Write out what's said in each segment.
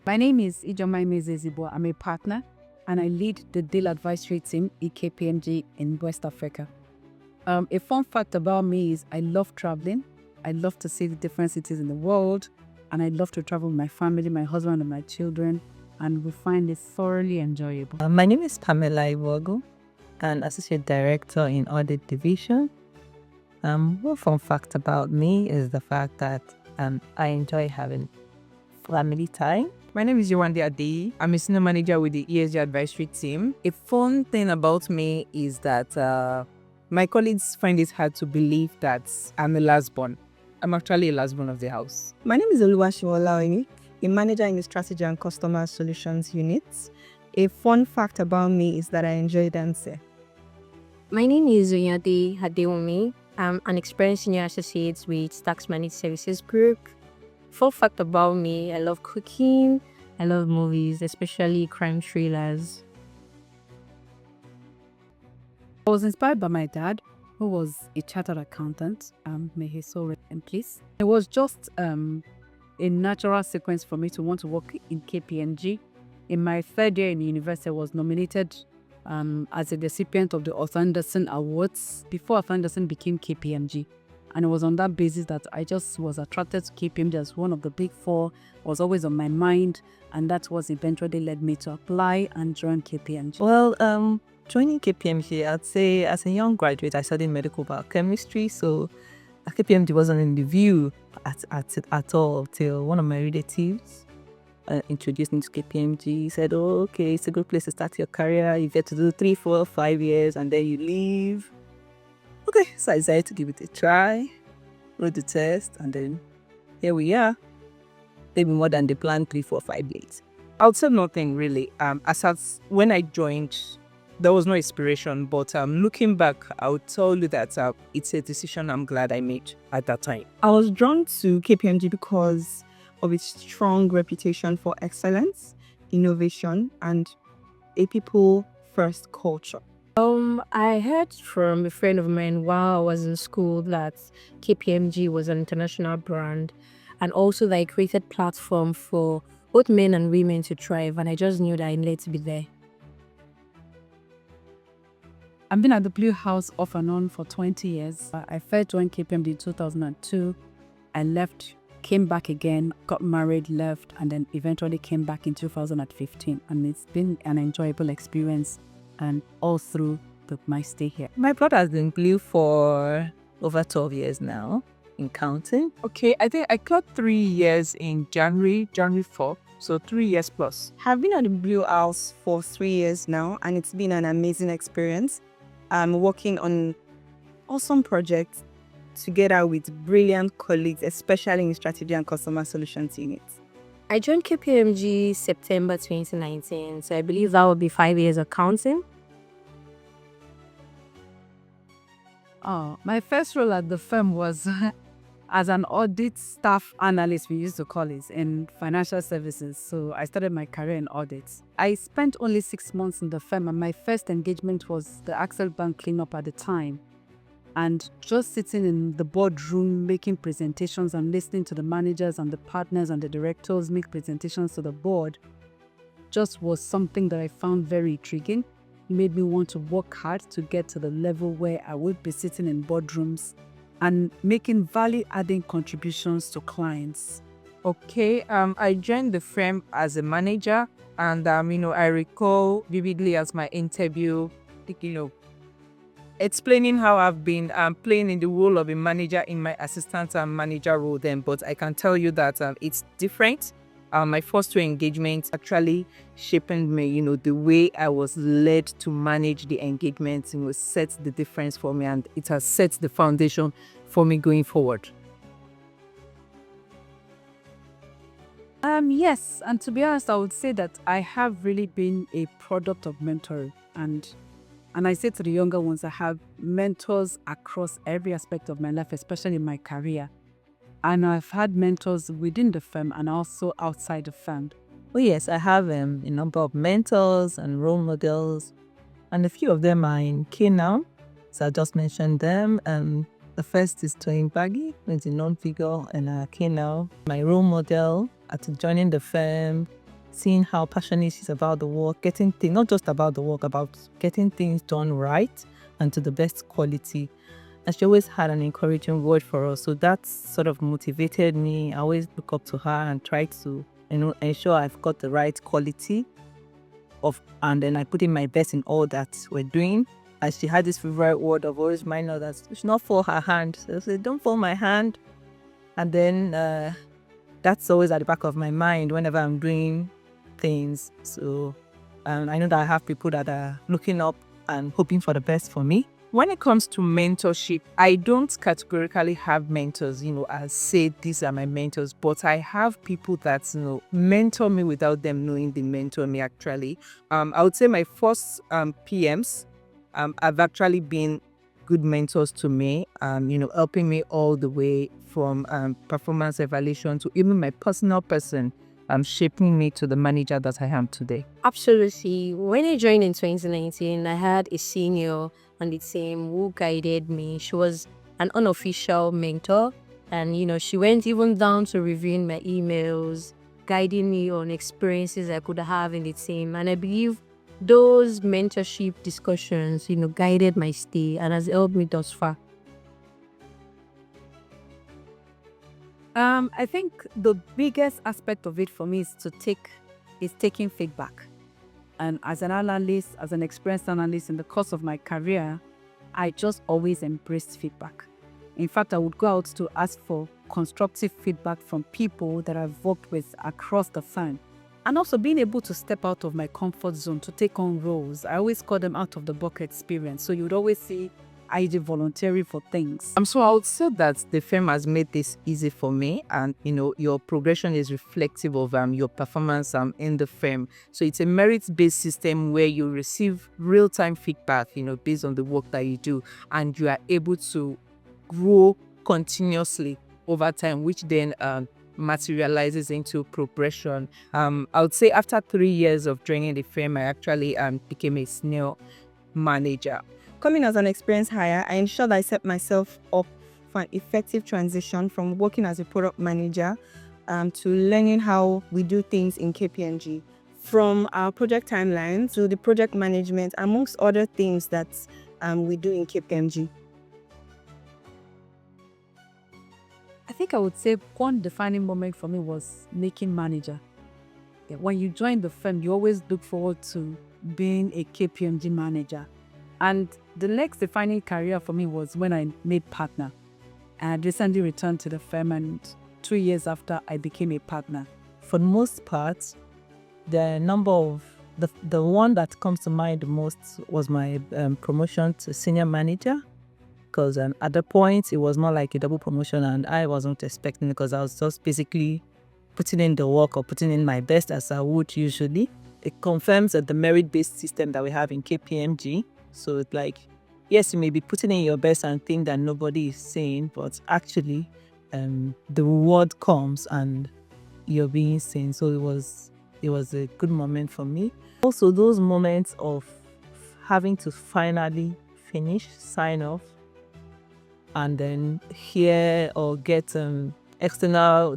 My name is Ijoma Mezezibo. I'm a partner and I lead the deal advisory team in KPMG in West Africa. A fun fact about me is I love traveling. I love to see the different cities in the world, and I love to travel with my family, my husband and my children, and we find it thoroughly enjoyable. My name is Pamela Iwogu, an Associate Director in Audit Division. One fun fact about me is the fact that I enjoy having family time. My name is Yewande Adeyi. I'm a senior manager with the ESG advisory team. A fun thing about me is that my colleagues find it hard to believe that I'm a last born. I'm actually a last born of the house. My name is Oluwashiwola, a manager in the Strategy and Customer Solutions unit. A fun fact about me is that I enjoy dancing. My name is Oyade Hadewumi. I'm an experienced senior associate with Tax Managed Services Group. Fun fact about me, I love cooking, I love movies, especially crime thrillers. I was inspired by my dad, who was a chartered accountant. May his soul rest in peace. It was just a natural sequence for me to want to work in KPMG. In my third year in university, I was nominated as a recipient of the Arthur Andersen Awards before Arthur Andersen became KPMG. And it was on that basis that I just was attracted to KPMG as one of the big four, was always on my mind. And that was eventually led me to apply and join KPMG. Well, joining KPMG, I'd say as a young graduate, I studied medical biochemistry. So KPMG wasn't in the view at all till one of my relatives introduced me to KPMG. He said, "Oh, okay, it's a good place to start your career. You get to do 3, 4, 5 years and then you leave." Okay, so I decided to give it a try, wrote the test, and then here we are. Maybe more than the planned 3, 4, 5 days. I would say nothing really. When I joined, there was no inspiration, but looking back, I would tell you that it's a decision I'm glad I made at that time. I was drawn to KPMG because of its strong reputation for excellence, innovation, and a people-first culture. I heard from a friend of mine while I was in school that KPMG was an international brand and also that it created platform for both men and women to thrive, and I just knew that I needed to be there. I've been at the Blue House off and on for 20 years. I first joined KPMG in 2002. I left, came back again, got married, left, and then eventually came back in 2015. And it's been an enjoyable experience and all through my stay here. My blood has been blue for over 12 years now, in counting. Okay, I think I clocked 3 years in January 4th, so 3 years plus. I've been at the Blue House for 3 years now, and it's been an amazing experience. I'm working on awesome projects together with brilliant colleagues, especially in Strategy and Customer Solutions units. I joined KPMG September 2019, so I believe that would be 5 years of counting. My first role at the firm was as an audit staff analyst, we used to call it, in financial services. So I started my career in audits. I spent only 6 months in the firm, and my first engagement was the Axel Bank cleanup at the time. And just sitting in the boardroom, making presentations and listening to the managers and the partners and the directors make presentations to the board just was something that I found very intriguing. It made me want to work hard to get to the level where I would be sitting in boardrooms and making value-adding contributions to clients. Okay, I joined the firm as a manager, and I recall vividly as my interview, explaining how I've been playing in the role of a manager in my assistant and manager role then, but I can tell you that it's different. My first 2 engagements actually shaped me, the way I was led to manage the engagements, set the difference for me, and it has set the foundation for me going forward. Yes, and to be honest, I would say that I have really been a product of mentoring, and I say to the younger ones, I have mentors across every aspect of my life, especially in my career. And I've had mentors within the firm and also outside the firm. Oh yes, I have a number of mentors and role models, and a few of them are in Kenya. So I just mentioned them. The first is Toyin Baggy, who's a non-figure in Kenya. My role model at joining the firm seeing how passionate she's about the work, getting things, not just about the work, about getting things done right and to the best quality. And she always had an encouraging word for us. So that sort of motivated me. I always look up to her and try to, ensure I've got the right quality and then I put in my best in all that we're doing. And she had this favorite word of always remind her that she should not fall her hand. So I said, don't fall my hand. And then that's always at the back of my mind whenever I'm doing things. So I know that I have people that are looking up and hoping for the best for me. When it comes to mentorship, I don't categorically have mentors, as say these are my mentors, but I have people that, mentor me without them knowing they mentor me actually. I would say my first PMs have actually been good mentors to me, helping me all the way from performance evaluation to even my personal person, shaping me to the manager that I am today. Absolutely. When I joined in 2019, I had a senior on the team who guided me. She was an unofficial mentor, and she went even down to reviewing my emails, guiding me on experiences I could have in the team. And I believe those mentorship discussions, guided my stay and has helped me thus far. I think the biggest aspect of it for me is taking feedback. And as an analyst, as an experienced analyst in the course of my career, I just always embraced feedback. In fact, I would go out to ask for constructive feedback from people that I've worked with across the firm. And also being able to step out of my comfort zone to take on roles. I always call them out of the box experience. So you would always see I did volunteering for things. So I would say that the firm has made this easy for me, and your progression is reflective of your performance in the firm. So it's a merit-based system where you receive real-time feedback, based on the work that you do, and you are able to grow continuously over time, which then materializes into progression. I would say after 3 years of joining the firm, I actually became a senior manager. Coming as an experienced hire, I ensured I set myself up for an effective transition from working as a product manager to learning how we do things in KPMG. From our project timeline to the project management, amongst other things that we do in KPMG. I think I would say one defining moment for me was making manager. When you join the firm, you always look forward to being a KPMG manager. And the next defining career for me was when I made partner. I had recently returned to the firm, and 2 years after, I became a partner. For the most part, the one that comes to mind the most was my promotion to senior manager. Because at the point, it was not like a double promotion, and I wasn't expecting it because I was just basically putting in the work or putting in my best as I would usually. It confirms that the merit-based system that we have in KPMG. So it's like, yes, you may be putting in your best and think that nobody is saying, but actually the reward comes and you're being seen. So it was a good moment for me. Also, those moments of having to finally finish, sign off, and then hear or get the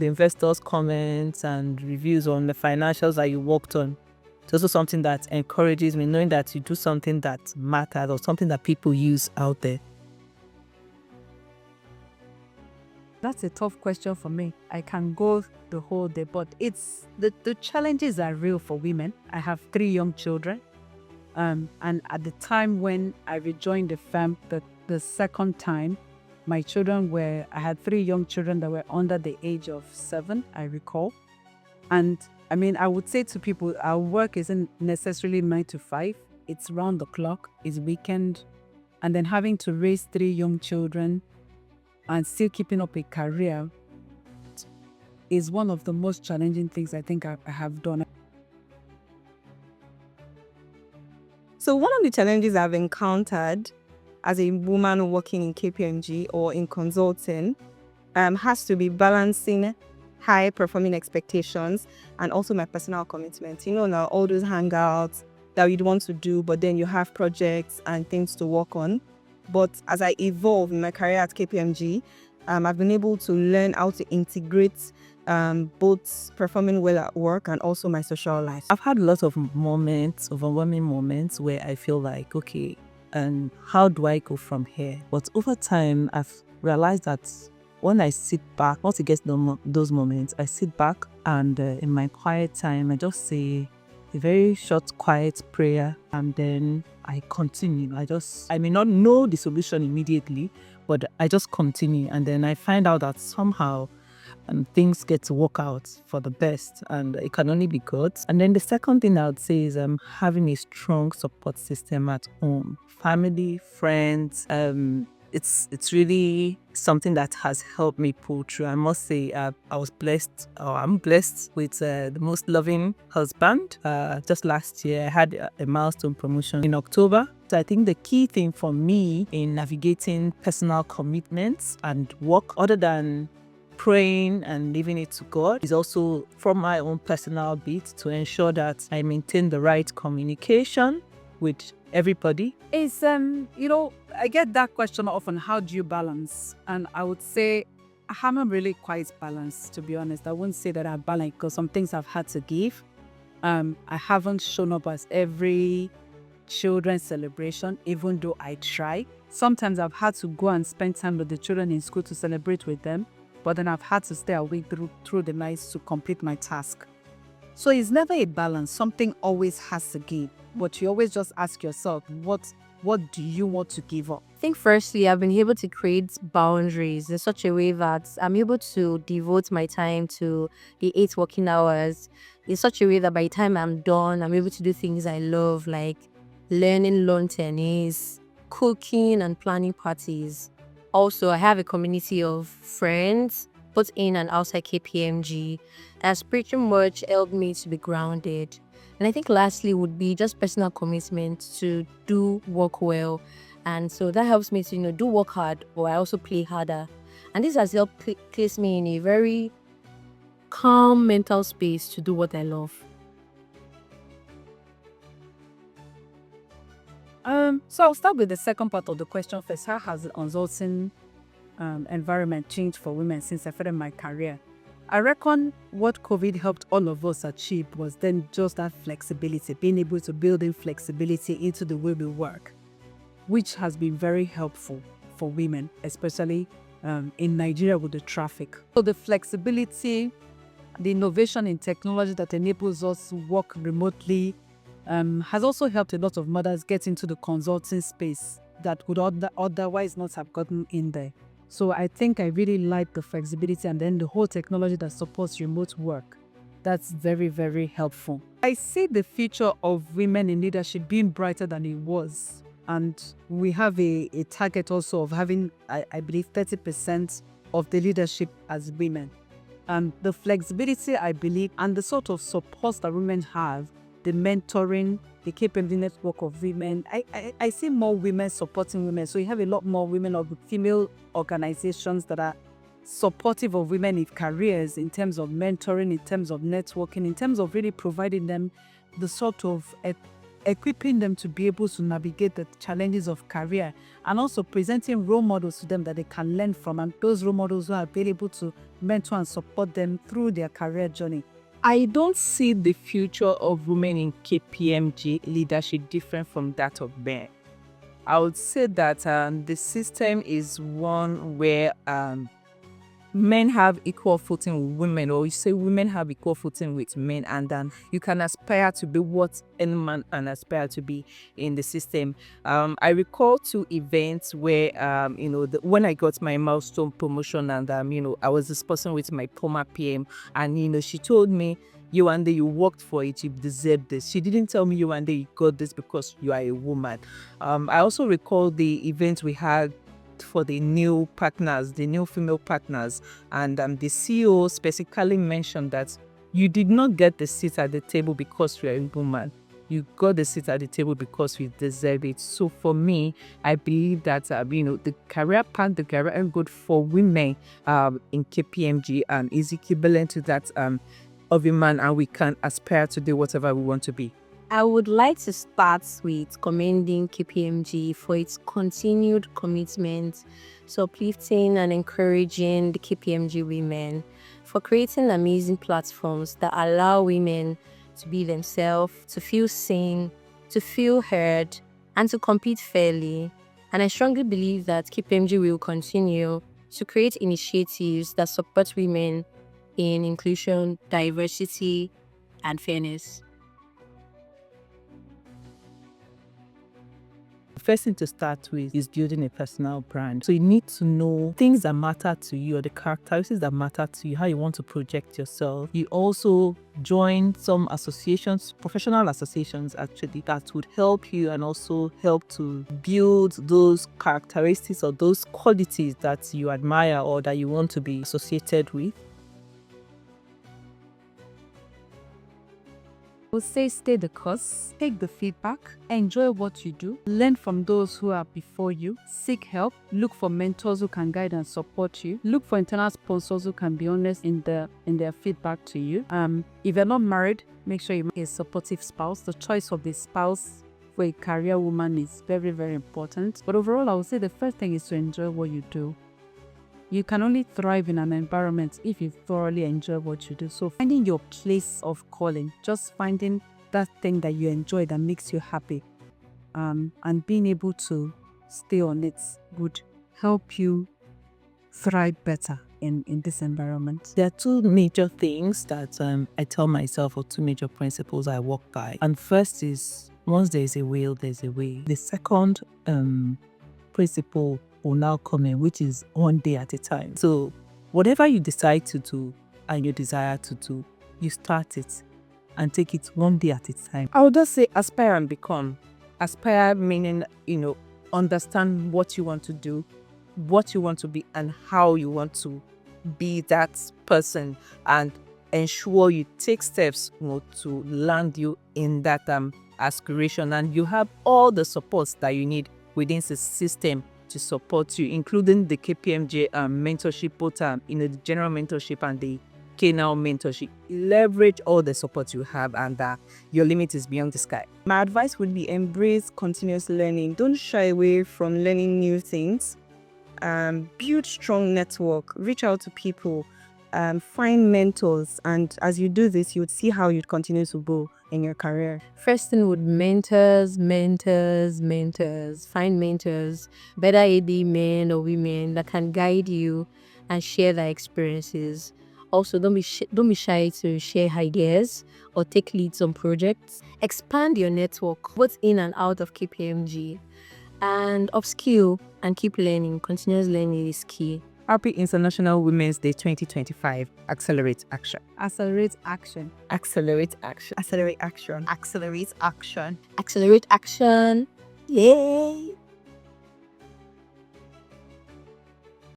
investors' comments and reviews on the financials that you worked on. It's also something that encourages me, knowing that you do something that matters or something that people use out there. That's a tough question for me. I can go the whole day, but it's the challenges are real for women. I have 3 young children. And at the time when I rejoined the firm, the second time, I had 3 young children that were under the age of 7, I recall. And I would say to people, our work isn't necessarily 9 to 5. It's round the clock, it's weekend. And then having to raise 3 young children and still keeping up a career is one of the most challenging things I think I have done. So one of the challenges I've encountered as a woman working in KPMG or in consulting has to be balancing high performing expectations and also my personal commitments. Now all those hangouts that you'd want to do, but then you have projects and things to work on. But as I evolve in my career at KPMG, I've been able to learn how to integrate both performing well at work and also my social life. I've had lots of moments, overwhelming moments, where I feel like, okay, and how do I go from here? But over time, I've realized that when I sit back, once it gets those moments, I sit back and in my quiet time, I just say a very short, quiet prayer, and then I continue. I may not know the solution immediately, but I just continue, and then I find out that somehow things get to work out for the best, and it can only be good. And then the second thing I would say is having a strong support system at home, family, friends. It's really something that has helped me pull through. I must say, I'm blessed with the most loving husband. Just last year, I had a milestone promotion in October. So I think the key thing for me in navigating personal commitments and work, other than praying and leaving it to God, is also from my own personal bit to ensure that I maintain the right communication with everybody. It's I get that question often, how do you balance? And I would say I haven't really quite balanced, to be honest. I wouldn't say that I balance because some things I've had to give. I haven't shown up as every children's celebration, even though I try. Sometimes I've had to go and spend time with the children in school to celebrate with them, but then I've had to stay awake through the nights to complete my task. So it's never a balance. Something always has to give, but you always just ask yourself, what do you want to give up? I think firstly, I've been able to create boundaries in such a way that I'm able to devote my time to the 8 working hours in such a way that by the time I'm done, I'm able to do things I love, like learning lawn tennis, cooking, and planning parties. Also, I have a community of friends, both in and outside KPMG, that's pretty much helped me to be grounded. And I think lastly would be just personal commitment to do work well. And so that helps me to, do work hard, but I also play harder. And this has helped place me in a very calm mental space to do what I love. So I'll start with the second part of the question first. How has the consulting environment changed for women since I started my career? I reckon what COVID helped all of us achieve was then just that flexibility, being able to build in flexibility into the way we work, which has been very helpful for women, especially in Nigeria with the traffic. So the flexibility, the innovation in technology that enables us to work remotely has also helped a lot of mothers get into the consulting space that would otherwise not have gotten in there. So I think I really like the flexibility and then the whole technology that supports remote work. That's very, very helpful. I see the future of women in leadership being brighter than it was. And we have a target also of having, I believe, 30% of the leadership as women. And the flexibility, I believe, and the sort of support that women have, the mentoring, the KPMG network of women. I see more women supporting women. So you have a lot more women of female organizations that are supportive of women in careers, in terms of mentoring, in terms of networking, in terms of really providing them the sort of equipping them to be able to navigate the challenges of career, and also presenting role models to them that they can learn from, and those role models who are available to mentor and support them through their career journey. I don't see the future of women in KPMG leadership different from that of men. I would say that the system is one where men have equal footing with women, or you say women have equal footing with men, and you can aspire to be what any man can aspire to be in the system. I recall 2 events where, when I got my milestone promotion, and, I was discussing with my former PM, and, she told me, Yewande, you worked for it, you deserved this. She didn't tell me, Yewande, you got this because you are a woman. I also recall the event we had for the new partners, the new female partners, and the CEO specifically mentioned that you did not get the seat at the table because you are a woman. You got the seat at the table because you deserve it. So for me, I believe that the career path, the career good for women in KPMG is equivalent to that of a man, and we can aspire to do whatever we want to be. I would like to start with commending KPMG for its continued commitment to uplifting and encouraging the KPMG women. for creating amazing platforms that allow women to be themselves, to feel seen, to feel heard, and to compete fairly. And I strongly believe that KPMG will continue to create initiatives that support women in inclusion, diversity, and fairness. The first thing to start with is building a personal brand. So you need to know things that matter to you, or the characteristics that matter to you, how you want to project yourself. You also join some associations, professional associations actually, that would help you and also help to build those characteristics or those qualities that you admire or that you want to be associated with. I would say stay the course, take the feedback, enjoy what you do, learn from those who are before you, seek help, look for mentors who can guide and support you, look for internal sponsors who can be honest in their feedback to you. If you're not married, make sure you have a supportive spouse. The choice of the spouse for a career woman is very, very important. But overall, I would say the first thing is to enjoy what you do. You can only thrive in an environment if you thoroughly enjoy what you do. So finding your place of calling, just finding that thing that you enjoy that makes you happy, and being able to stay on it would help you thrive better in this environment. There are two major things that I tell myself, or two major principles I walk by. And first is, once there is a will, there's a way. The second principle will now come in, which is one day at a time. So whatever you decide to do and you desire to do, you start it and take it one day at a time. I would just say aspire and become. Aspire meaning, understand what you want to do, what you want to be, and how you want to be that person, and ensure you take steps to land you in that aspiration, and you have all the supports that you need within the system to support you, including the KPMG mentorship, both the general mentorship and the KNOW mentorship. Leverage all the support you have, and your limit is beyond the sky. My advice would be embrace continuous learning. Don't shy away from learning new things. Build strong network, reach out to people, find mentors, and as you do this, you would see how you'd continue to grow in your career. First thing would mentors. Find mentors, better AD men or women that can guide you and share their experiences. Also, don't be shy to share ideas or take leads on projects. Expand your network, both in and out of KPMG, and upskill and keep learning. Continuous learning is key. Happy International Women's Day 2025. Accelerate action. Accelerate action. Accelerate action. Accelerate action. Accelerate action. Accelerate action. Yay!